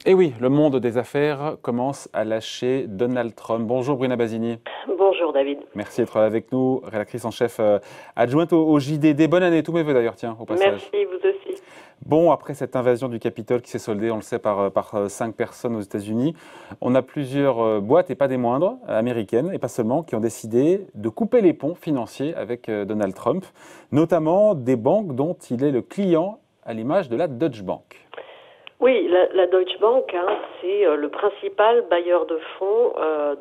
Et oui, le monde des affaires commence à lâcher Donald Trump. Bonjour Bruna Basini. Bonjour David. Merci d'être avec nous, rédactrice en chef adjointe au JDD. Bonne année, tous mes voeux d'ailleurs, tiens, au passage. Merci, vous aussi. Bon, après cette invasion du Capitole qui s'est soldée, on le sait, par 5 personnes aux États-Unis, on a plusieurs boîtes, et pas des moindres, américaines, et pas seulement, qui ont décidé de couper les ponts financiers avec Donald Trump, notamment des banques dont il est le client, à l'image de la Deutsche Bank. Oui, la Deutsche Bank, c'est le principal bailleur de fonds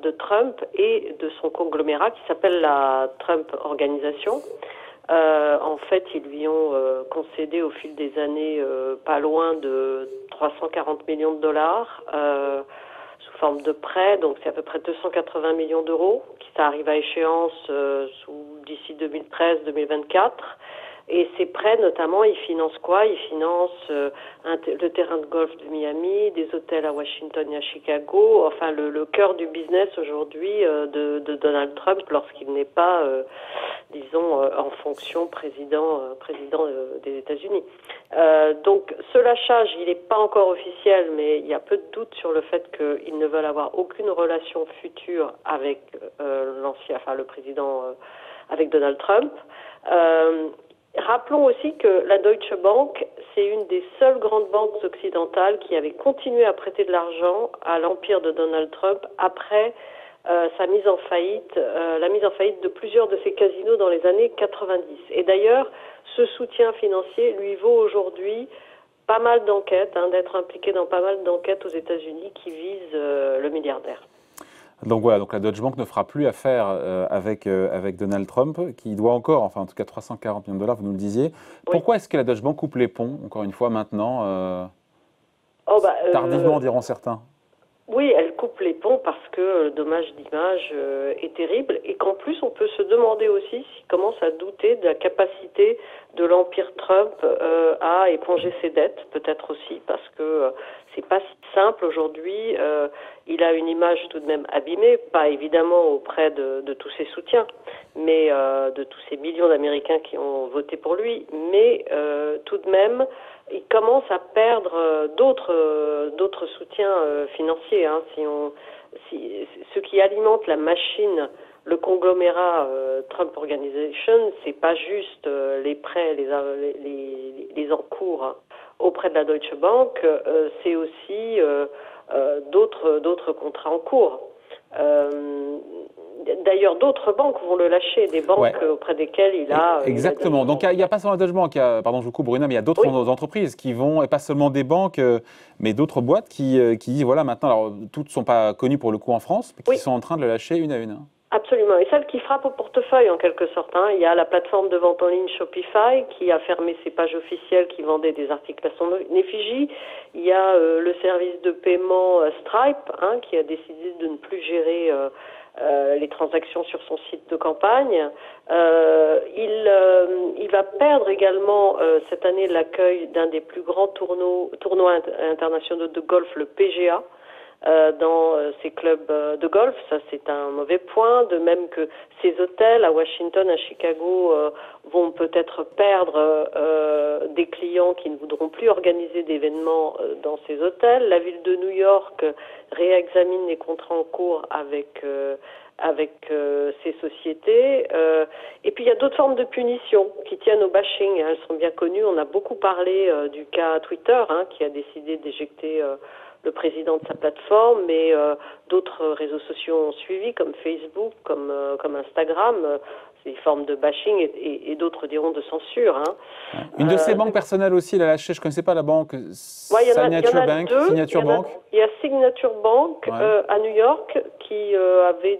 de Trump et de son conglomérat qui s'appelle la Trump Organisation. En fait, ils lui ont concédé au fil des années pas loin de 340 millions de dollars sous forme de prêts, donc c'est à peu près 280 millions d'euros qui ça arrive à échéance d'ici 2013-2024. Et ces prêts, notamment, ils financent quoi? Ils financent le terrain de golf de Miami, des hôtels à Washington et à Chicago, enfin le cœur du business aujourd'hui de Donald Trump lorsqu'il n'est pas, disons, en fonction président des États-Unis. Donc ce lâchage, il n'est pas encore officiel, mais il y a peu de doute sur le fait qu'ils ne veulent avoir aucune relation future avec le président, avec Donald Trump. Rappelons aussi que la Deutsche Bank, c'est une des seules grandes banques occidentales qui avait continué à prêter de l'argent à l'empire de Donald Trump après sa mise en faillite, la mise en faillite de plusieurs de ses casinos dans les années 90. Et d'ailleurs, ce soutien financier lui vaut aujourd'hui pas mal d'enquêtes, d'être impliqué dans pas mal d'enquêtes aux États-Unis qui visent le milliardaire. Donc voilà, donc la Deutsche Bank ne fera plus affaire avec Donald Trump, qui doit encore, enfin en tout cas 340 millions de dollars, vous nous le disiez. Oui. Pourquoi est-ce que la Deutsche Bank coupe les ponts, encore une fois, maintenant tardivement, diront certains? Oui, elle coupe les ponts parce que le dommage d'image est terrible et qu'en plus on peut se demander aussi s'il commence à douter de la capacité de l'empire Trump à éponger ses dettes, peut-être aussi parce que c'est pas si simple aujourd'hui. Il a une image tout de même abîmée, pas évidemment auprès de tous ses soutiens, mais de tous ces millions d'Américains qui ont voté pour lui, mais tout de même il commence à perdre d'autres soutiens financiers. Ce qui alimente la machine, le conglomérat Trump Organization, c'est pas juste les prêts, les encours auprès de la Deutsche Bank, c'est aussi d'autres contrats en cours. D'ailleurs, d'autres banques vont le lâcher, des banques auprès desquelles il a... Exactement. Donc, il n'y a pas seulement la Deutsche Bank, pardon, je vous coupe, Bruna, mais il y a d'autres entreprises qui vont, et pas seulement des banques, mais d'autres boîtes qui disent, voilà, maintenant, alors, toutes ne sont pas connues pour le coup en France, mais qui sont en train de le lâcher une à une. Absolument. Et celle qui frappe au portefeuille, en quelque sorte. Il y a la plateforme de vente en ligne Shopify qui a fermé ses pages officielles qui vendaient des articles à son effigie. Il y a le service de paiement Stripe qui a décidé de ne plus gérer les transactions sur son site de campagne. Il va perdre également cette année l'accueil d'un des plus grands tournois internationaux de golf, le PGA. Dans ces clubs de golf, ça c'est un mauvais point, de même que ces hôtels à Washington, à Chicago vont peut-être perdre des clients qui ne voudront plus organiser d'événements dans ces hôtels. La ville de New York réexamine les contrats en cours avec ces sociétés. Et puis il y a d'autres formes de punitions qui tiennent au bashing. Elles sont bien connues. On a beaucoup parlé du cas Twitter qui a décidé d'éjecter le président de sa plateforme, mais d'autres réseaux sociaux ont suivi, comme Facebook, comme Instagram. C'est des formes de bashing et d'autres diront de censure. Une de ces banques personnelles aussi, elle a lâché, je ne connaissais pas la banque, Signature Bank. Il y a Signature Bank à New York qui avait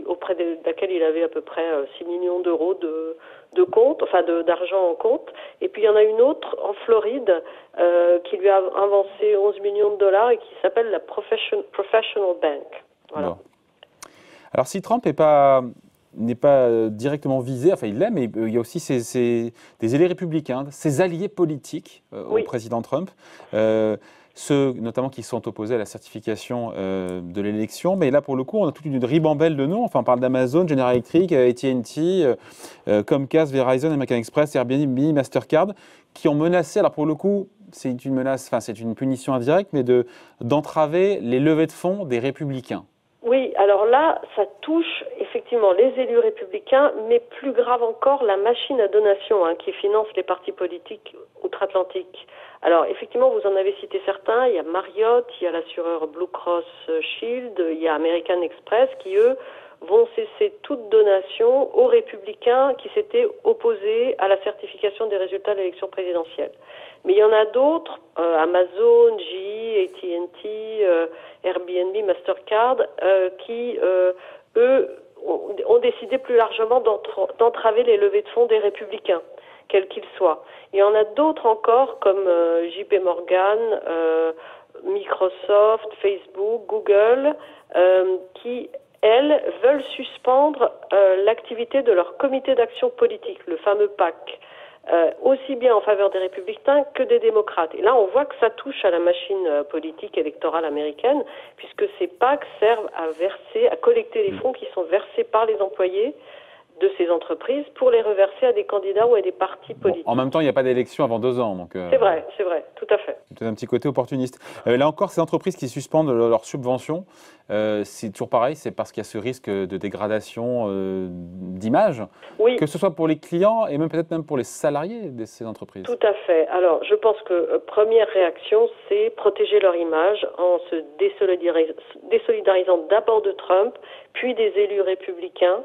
auprès de laquelle il avait à peu près 6 millions d'euros de compte, enfin d'argent en compte. Et puis il y en a une autre en Floride qui lui a avancé 11 millions de dollars et qui s'appelle la Professional Bank. Voilà. Bon. Alors si Trump n'est pas directement visé, enfin il l'est, mais il y a aussi des élus républicains, ses alliés politiques au président Trump, ceux notamment qui sont opposés à la certification de l'élection. Mais là, pour le coup, on a toute une ribambelle de noms. Enfin, on parle d'Amazon, General Electric, AT&T, Comcast, Verizon, American Express, Airbnb, Mastercard, qui ont menacé, alors pour le coup, c'est une menace, enfin c'est une punition indirecte, mais d'entraver les levées de fonds des républicains. Oui, alors là, ça touche effectivement les élus républicains, mais plus grave encore, la machine à donation qui finance les partis politiques outre-Atlantique. Alors effectivement, vous en avez cité certains, il y a Marriott, il y a l'assureur Blue Cross Shield, il y a American Express qui, eux, vont cesser toute donation aux républicains qui s'étaient opposés à la certification des résultats de l'élection présidentielle. Mais il y en a d'autres, Amazon, GE, AT&T, Airbnb, Mastercard, qui, eux, ont décidé plus largement d'entraver les levées de fonds des républicains, quels qu'ils soient. Il y en a d'autres encore, comme JP Morgan, Microsoft, Facebook, Google, qui, elles, veulent suspendre l'activité de leur comité d'action politique, le fameux PAC. Aussi bien en faveur des républicains que des démocrates. Et là, on voit que ça touche à la machine politique électorale américaine, puisque ces PAC servent à collecter les fonds qui sont versés par les employés de ces entreprises pour les reverser à des candidats ou à des partis politiques. Bon, en même temps, il n'y a pas d'élection avant 2 ans. C'est vrai, tout à fait. C'est un petit côté opportuniste. Là encore, ces entreprises qui suspendent leurs subventions, c'est toujours pareil, c'est parce qu'il y a ce risque de dégradation d'image, oui. Que ce soit pour les clients et peut-être même pour les salariés de ces entreprises. Tout à fait. Alors, je pense que première réaction, c'est protéger leur image en se désolidarisant d'abord de Trump, puis des élus républicains.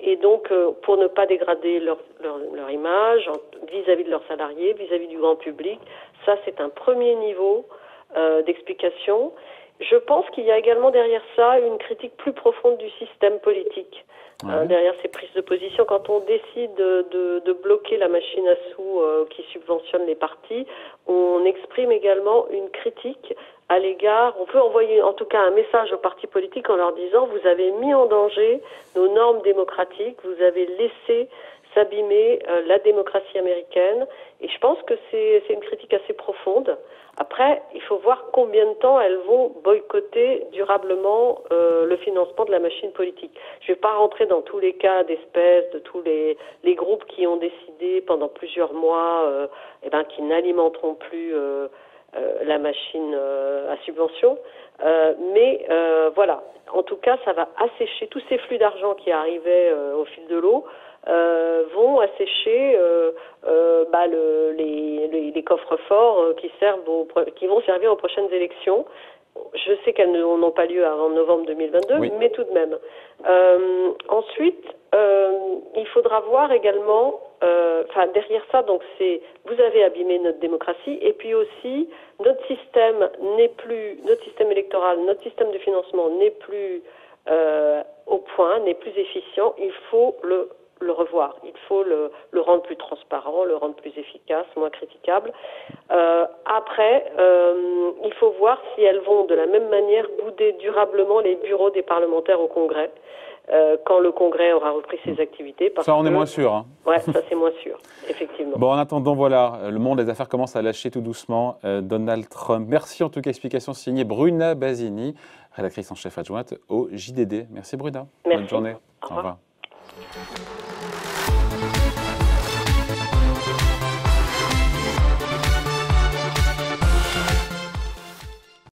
Et donc, pour ne pas dégrader leur image vis-à-vis de leurs salariés, vis-à-vis du grand public, ça c'est un premier niveau d'explication. Je pense qu'il y a également derrière ça une critique plus profonde du système politique. Derrière ces prises de position, quand on décide de bloquer la machine à sous qui subventionne les partis, on exprime également une critique à l'égard, on peut envoyer en tout cas un message aux partis politiques en leur disant vous avez mis en danger nos normes démocratiques, vous avez laissé s'abîmer la démocratie américaine, et je pense que c'est une critique assez profonde. Après, il faut voir combien de temps elles vont boycotter durablement le financement de la machine politique. Je ne vais pas rentrer dans tous les cas d'espèces, de tous les groupes qui ont décidé pendant plusieurs mois qu'ils n'alimenteront plus la machine à subvention. Mais voilà, en tout cas, ça va assécher tous ces flux d'argent qui arrivaient au fil de l'eau. Vont assécher les coffres-forts qui vont servir aux prochaines élections. Je sais qu'elles n'ont pas lieu avant novembre 2022, oui. Mais tout de même. Ensuite, il faudra voir également, derrière ça, donc vous avez abîmé notre démocratie, et puis aussi notre système électoral, notre système de financement n'est plus au point, n'est plus efficient. Il faut le revoir. Il faut le rendre plus transparent, le rendre plus efficace, moins critiquable. Après, il faut voir si elles vont de la même manière bouder durablement les bureaux des parlementaires au Congrès, quand le Congrès aura repris ses activités. Ça, on est moins sûr. Hein. Ouais, ça c'est moins sûr, effectivement. Bon, en attendant, voilà, le monde des affaires commence à lâcher tout doucement Donald Trump. Merci en tout cas, explication signée Bruna Basini, rédactrice en chef adjointe au JDD. Merci Bruna. Merci. Bonne journée. Au revoir.